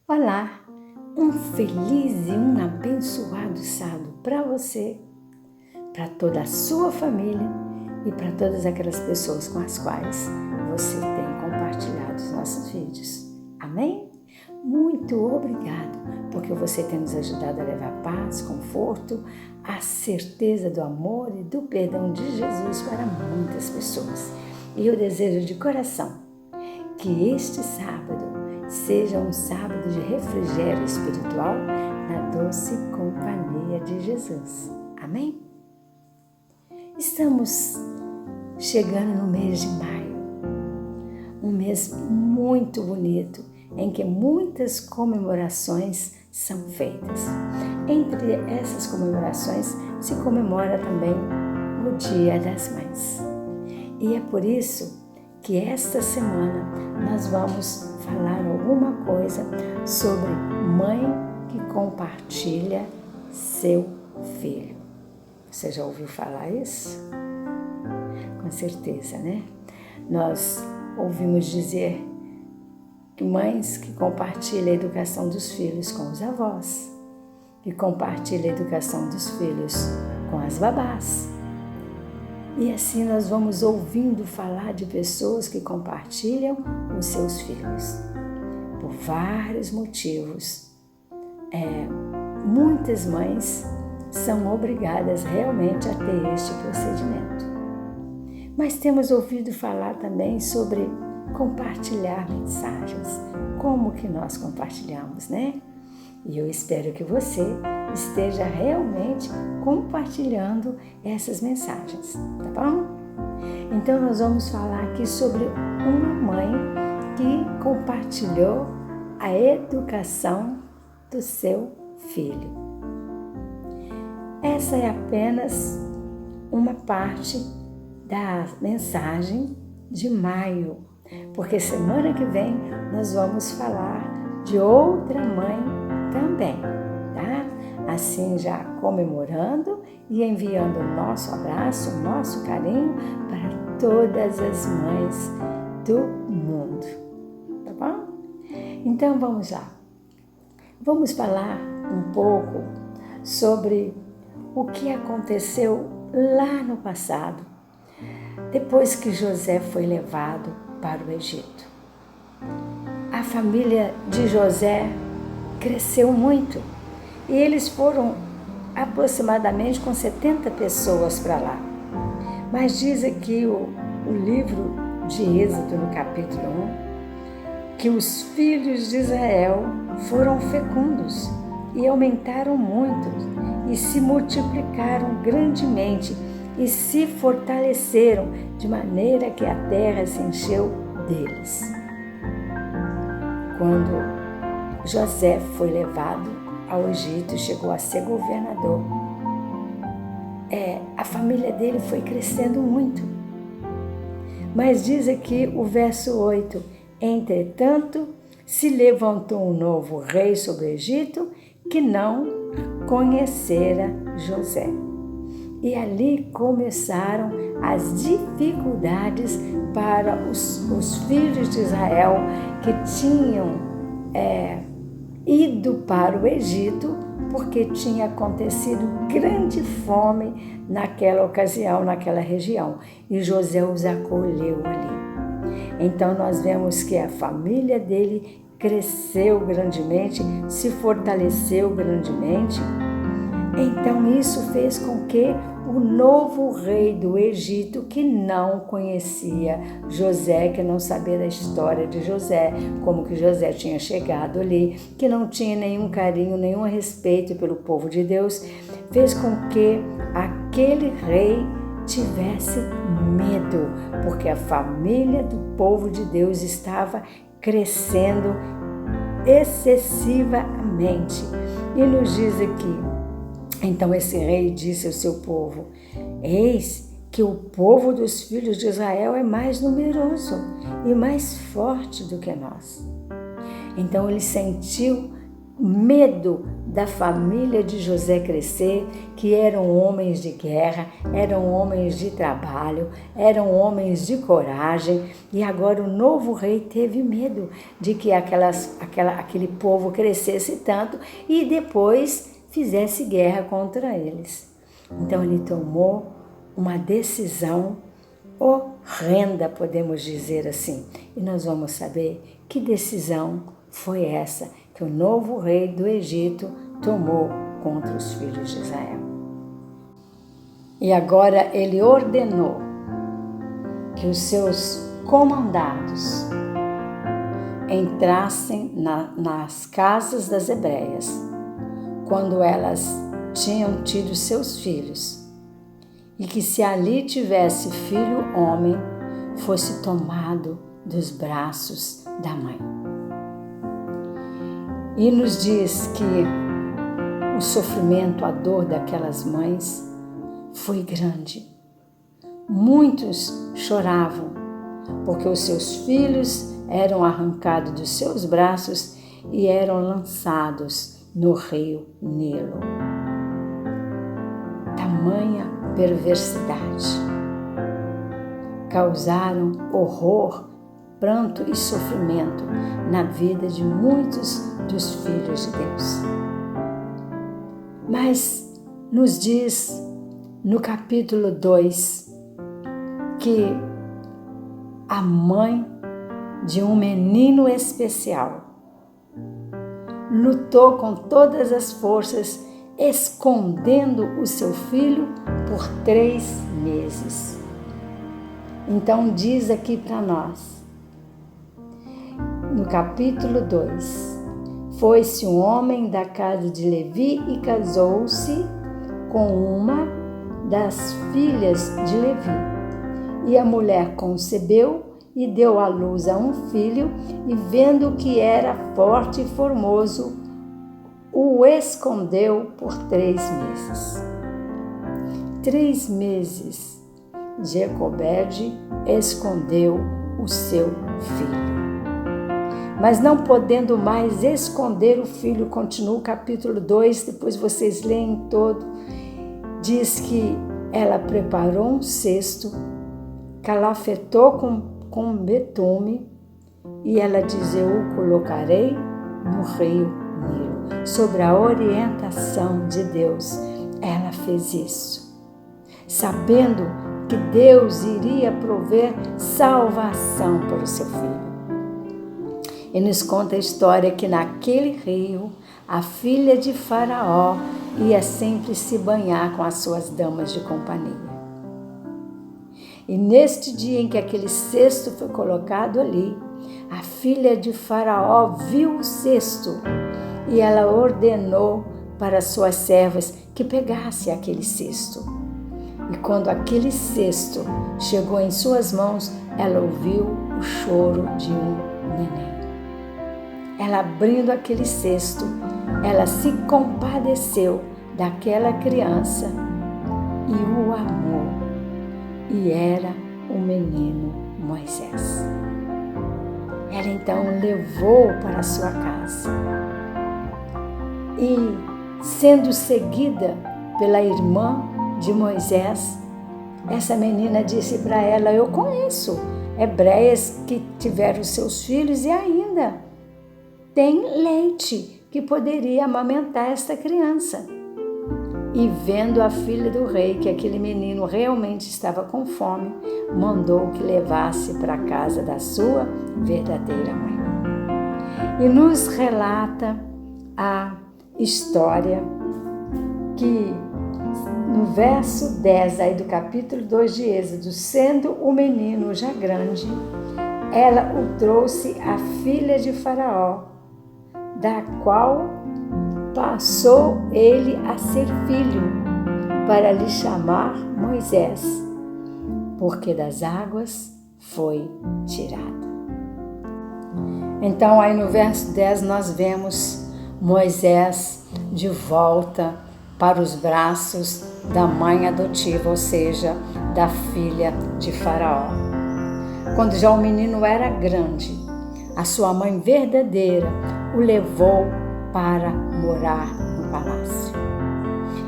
Olá, um feliz e um abençoado sábado para você, para toda a sua família e para todas aquelas pessoas com as quais você tem compartilhado os nossos vídeos. Amém? Muito obrigado, porque você tem nos ajudado a levar paz, conforto, a certeza do amor e do perdão de Jesus para muitas pessoas. E eu desejo de coração que este sábado seja um sábado de refrigério espiritual na doce companhia de Jesus. Amém? Estamos chegando no mês de maio, um mês muito bonito, em que muitas comemorações são feitas. Entre essas comemorações se comemora também o Dia das Mães. E é por isso que esta semana nós vamos falar alguma coisa sobre mãe que compartilha seu filho. Você já ouviu falar isso? Com certeza, né? Nós ouvimos dizer que mães que compartilham a educação dos filhos com os avós, que compartilham a educação dos filhos com as babás. E assim nós vamos ouvindo falar de pessoas que compartilham os seus filhos. Por vários motivos, muitas mães são obrigadas realmente a ter este procedimento. Mas temos ouvido falar também sobre compartilhar mensagens. Como que nós compartilhamos, né? E eu espero que você esteja realmente compartilhando essas mensagens, tá bom? Então nós vamos falar aqui sobre uma mãe que compartilhou a educação do seu filho. Essa é apenas uma parte da mensagem de maio, porque semana que vem nós vamos falar de outra mãe também, tá? Assim já comemorando e enviando o nosso abraço, o nosso carinho para todas as mães do mundo, tá bom? Então vamos lá. Vamos falar um pouco sobre o que aconteceu lá no passado, depois que José foi levado para o Egito. A família de José cresceu muito e eles foram aproximadamente com 70 pessoas para lá. Mas diz aqui o livro de Êxodo, no capítulo 1, que os filhos de Israel foram fecundos e aumentaram muito e se multiplicaram grandemente e se fortaleceram de maneira que a terra se encheu deles. Quando José foi levado ao Egito e chegou a ser governador, a família dele foi crescendo muito. Mas diz aqui o verso 8, entretanto, se levantou um novo rei sobre o Egito que não conhecera José. E ali começaram as dificuldades para os filhos de Israel que tinham ido para o Egito, porque tinha acontecido grande fome naquela ocasião, naquela região, e José os acolheu ali. Então nós vemos que a família dele cresceu grandemente, se fortaleceu grandemente. Então isso fez com que o novo rei do Egito, que não conhecia José, que não sabia da história de José, como que José tinha chegado ali, que não tinha nenhum carinho, nenhum respeito pelo povo de Deus, fez com que aquele rei tivesse medo, porque a família do povo de Deus estava crescendo excessivamente. E nos diz aqui, então esse rei disse ao seu povo, eis que o povo dos filhos de Israel é mais numeroso e mais forte do que nós. Então ele sentiu medo da família de José crescer, que eram homens de guerra, eram homens de trabalho, eram homens de coragem, e agora o novo rei teve medo de que aquele povo crescesse tanto e depois fizesse guerra contra eles. Então ele tomou uma decisão horrenda, podemos dizer assim. E nós vamos saber que decisão foi essa que o novo rei do Egito tomou contra os filhos de Israel. E agora ele ordenou que os seus comandados entrassem nas casas das hebreias, quando elas tinham tido seus filhos, e que se ali tivesse filho homem, fosse tomado dos braços da mãe. E nos diz que o sofrimento, a dor daquelas mães foi grande. Muitos choravam, porque os seus filhos eram arrancados dos seus braços e eram lançados no rio Nilo. Tamanha perversidade. Causaram horror, pranto e sofrimento na vida de muitos dos filhos de Deus. Mas nos diz no capítulo 2 que a mãe de um menino especial lutou com todas as forças, escondendo o seu filho por 3 meses. Então diz aqui para nós, no capítulo 2, foi-se um homem da casa de Levi e casou-se com uma das filhas de Levi. E a mulher concebeu e deu à luz a um filho, e vendo que era forte e formoso, o escondeu por 3 meses. 3 meses, Jecobede escondeu o seu filho. Mas não podendo mais esconder o filho, continua o capítulo 2, depois vocês leem todo, diz que ela preparou um cesto, calafetou com betume, e ela diz: eu o colocarei no rio Nilo. Sobre a orientação de Deus, ela fez isso, sabendo que Deus iria prover salvação para o seu filho. E nos conta a história que naquele rio, a filha de Faraó ia sempre se banhar com as suas damas de companhia. E neste dia em que aquele cesto foi colocado ali, a filha de Faraó viu o cesto e ela ordenou para suas servas que pegasse aquele cesto. E quando aquele cesto chegou em suas mãos, ela ouviu o choro de um neném. Ela, abrindo aquele cesto, ela se compadeceu daquela criança e o amou. E era o menino Moisés. Ela então o levou para a sua casa. E, sendo seguida pela irmã de Moisés, essa menina disse para ela: eu conheço hebreias que tiveram seus filhos e ainda tem leite que poderia amamentar esta criança. E vendo a filha do rei que aquele menino realmente estava com fome, mandou que levasse para a casa da sua verdadeira mãe. E nos relata a história que no verso 10 aí do capítulo 2 de Êxodo, sendo o menino já grande, ela o trouxe à filha de Faraó, da qual passou ele a ser filho, para lhe chamar Moisés, porque das águas foi tirado. Então aí no verso 10 nós vemos Moisés de volta para os braços da mãe adotiva, ou seja, da filha de Faraó. Quando já o menino era grande, a sua mãe verdadeira o levou para morar no palácio.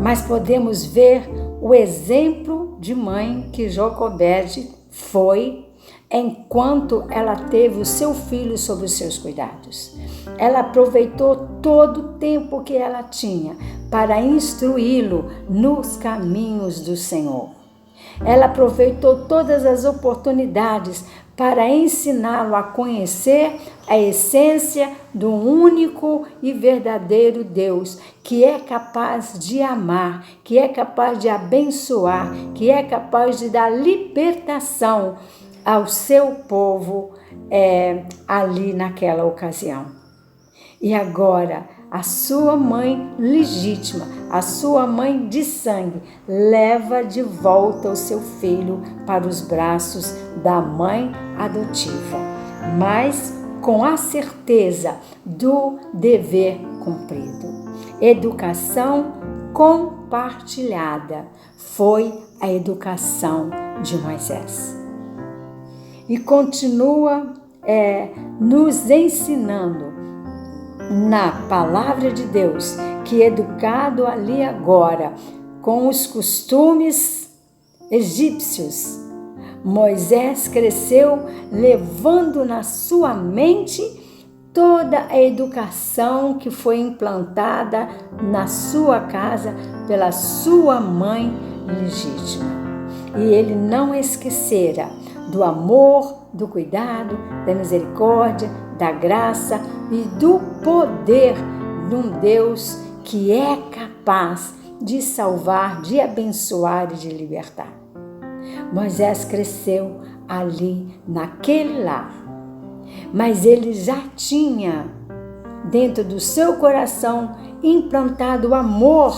Mas podemos ver o exemplo de mãe que Jocobede foi enquanto ela teve o seu filho sob os seus cuidados. Ela aproveitou todo o tempo que ela tinha para instruí-lo nos caminhos do Senhor. Ela aproveitou todas as oportunidades para ensiná-lo a conhecer a essência do único e verdadeiro Deus, que é capaz de amar, que é capaz de abençoar, que é capaz de dar libertação ao seu povo ali naquela ocasião. E agora, a sua mãe legítima, a sua mãe de sangue, leva de volta o seu filho para os braços da mãe adotiva, mas com a certeza do dever cumprido. Educação compartilhada foi a educação de Moisés. E continua nos ensinando na palavra de Deus, que educado ali agora com os costumes egípcios, Moisés cresceu levando na sua mente toda a educação que foi implantada na sua casa pela sua mãe legítima. E ele não esquecera do amor, do cuidado, da misericórdia, da graça e do poder de um Deus que é capaz de salvar, de abençoar e de libertar. Moisés cresceu ali naquele lar, mas ele já tinha dentro do seu coração implantado o amor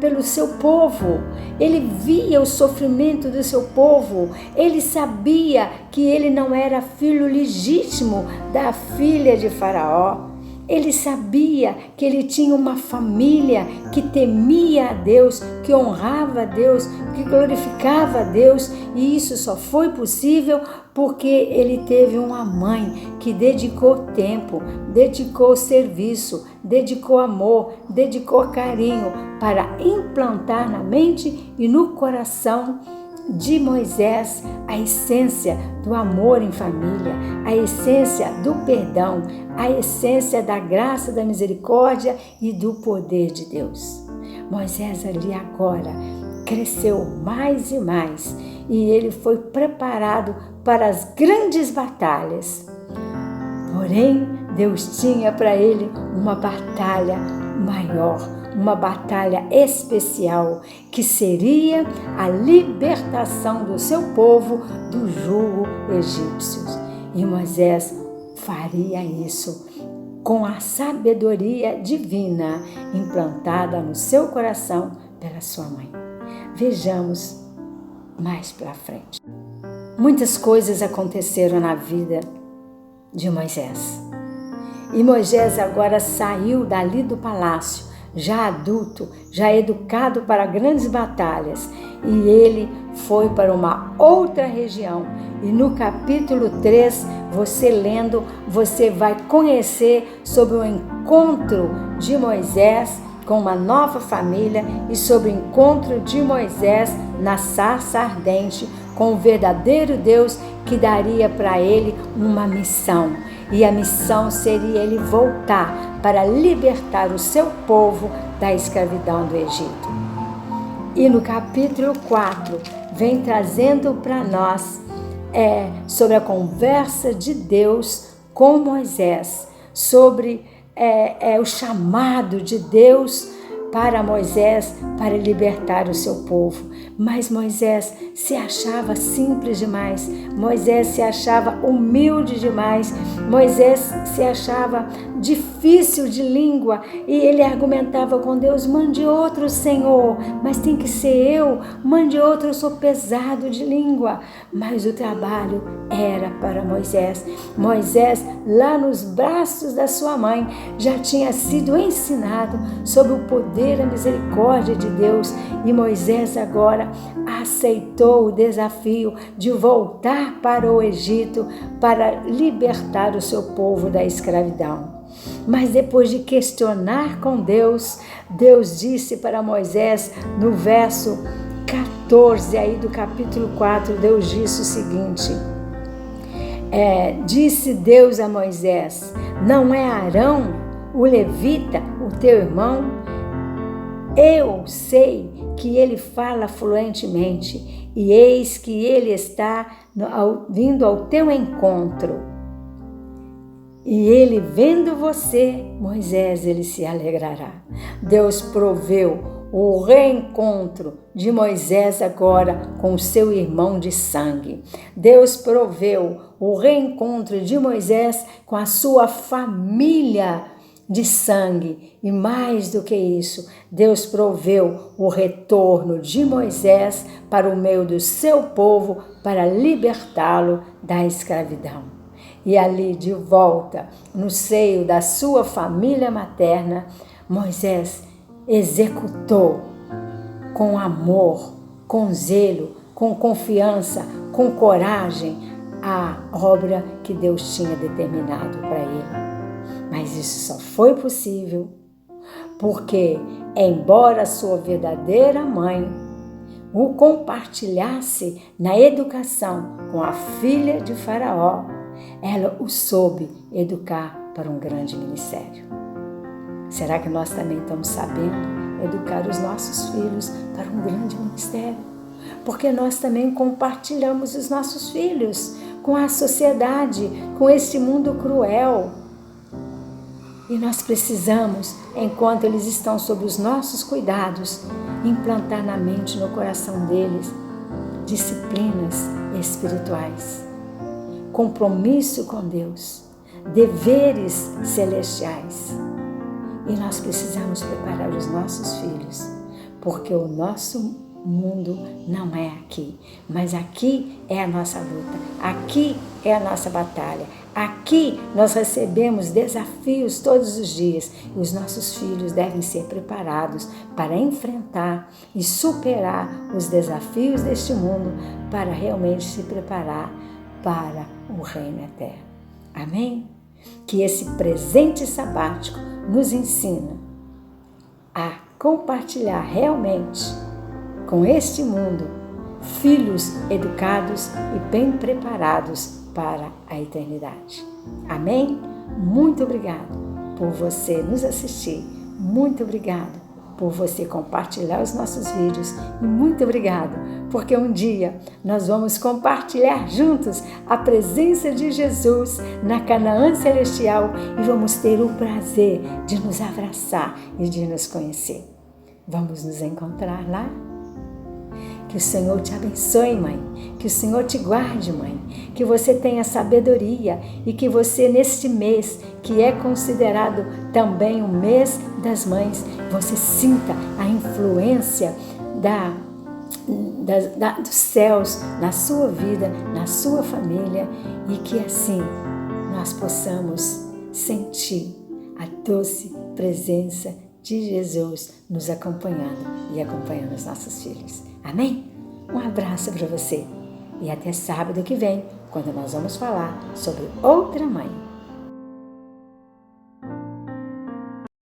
pelo seu povo. Ele via o sofrimento do seu povo, ele sabia que ele não era filho legítimo da filha de Faraó. Ele sabia que ele tinha uma família que temia a Deus, que honrava a Deus, que glorificava a Deus, e isso só foi possível porque ele teve uma mãe que dedicou tempo, dedicou serviço, dedicou amor, dedicou carinho para implantar na mente e no coração de Moisés a essência do amor em família, a essência do perdão, a essência da graça, da misericórdia e do poder de Deus. Moisés ali agora cresceu mais e mais e ele foi preparado para as grandes batalhas. Porém, Deus tinha para ele uma batalha maior, uma batalha especial, que seria a libertação do seu povo do jugo egípcio. E Moisés faria isso com a sabedoria divina implantada no seu coração pela sua mãe. Vejamos mais para frente. Muitas coisas aconteceram na vida de Moisés. E Moisés agora saiu dali do palácio, já adulto, já educado para grandes batalhas, e ele foi para uma outra região. E no capítulo 3, você lendo, você vai conhecer sobre o encontro de Moisés com uma nova família e sobre o encontro de Moisés na sarça ardente com o verdadeiro Deus que daria para ele uma missão. E a missão seria ele voltar para libertar o seu povo da escravidão do Egito. E no capítulo 4 vem trazendo para nós sobre a conversa de Deus com Moisés, sobre o chamado de Deus para Moisés para libertar o seu povo. Mas Moisés se achava simples demais, Moisés se achava humilde demais, Moisés se achava difícil de língua e ele argumentava com Deus: mande outro, Senhor, mas tem que ser eu, mande outro, eu sou pesado de língua. Mas o trabalho era para Moisés. Moisés, lá nos braços da sua mãe, já tinha sido ensinado sobre o poder, a misericórdia de Deus, e Moisés agora aceitou o desafio de voltar para o Egito para libertar o seu povo da escravidão. Mas depois de questionar com Deus, Deus disse para Moisés, no verso 14 aí do capítulo 4, Deus disse o seguinte, disse Deus a Moisés, não é Arão, o levita, o teu irmão? Eu sei que ele fala fluentemente, e eis que ele está vindo ao teu encontro. E ele vendo você, Moisés, ele se alegrará. Deus proveu o reencontro de Moisés agora com o seu irmão de sangue. Deus proveu o reencontro de Moisés com a sua família de sangue. E mais do que isso, Deus proveu o retorno de Moisés para o meio do seu povo para libertá-lo da escravidão. E ali de volta, no seio da sua família materna, Moisés executou com amor, com zelo, com confiança, com coragem, a obra que Deus tinha determinado para ele. Mas isso só foi possível porque, embora sua verdadeira mãe o compartilhasse na educação com a filha de Faraó, ela o soube educar para um grande ministério. Será que nós também estamos sabendo educar os nossos filhos para um grande ministério? Porque nós também compartilhamos os nossos filhos com a sociedade, com esse mundo cruel. E nós precisamos, enquanto eles estão sob os nossos cuidados, implantar na mente e no coração deles disciplinas espirituais, compromisso com Deus, deveres celestiais. E nós precisamos preparar os nossos filhos, porque o nosso mundo não é aqui, mas aqui é a nossa luta, aqui é a nossa batalha, aqui nós recebemos desafios todos os dias e os nossos filhos devem ser preparados para enfrentar e superar os desafios deste mundo para realmente se preparar para o reino eterno. Amém? Que esse presente sabático nos ensina a compartilhar realmente com este mundo filhos educados e bem preparados para a eternidade. Amém? Muito obrigado por você nos assistir. Muito obrigado por você compartilhar os nossos vídeos e muito obrigado, porque um dia nós vamos compartilhar juntos a presença de Jesus na Canaã Celestial e vamos ter o prazer de nos abraçar e de nos conhecer. Vamos nos encontrar lá? Que o Senhor te abençoe, mãe. Que o Senhor te guarde, mãe. Que você tenha sabedoria e que você, neste mês, que é considerado também o mês das mães, você sinta a influência dos céus na sua vida, na sua família e que assim nós possamos sentir a doce presença de Jesus nos acompanhando e acompanhando os nossos filhos. Amém? Um abraço para você e até sábado que vem, quando nós vamos falar sobre outra mãe.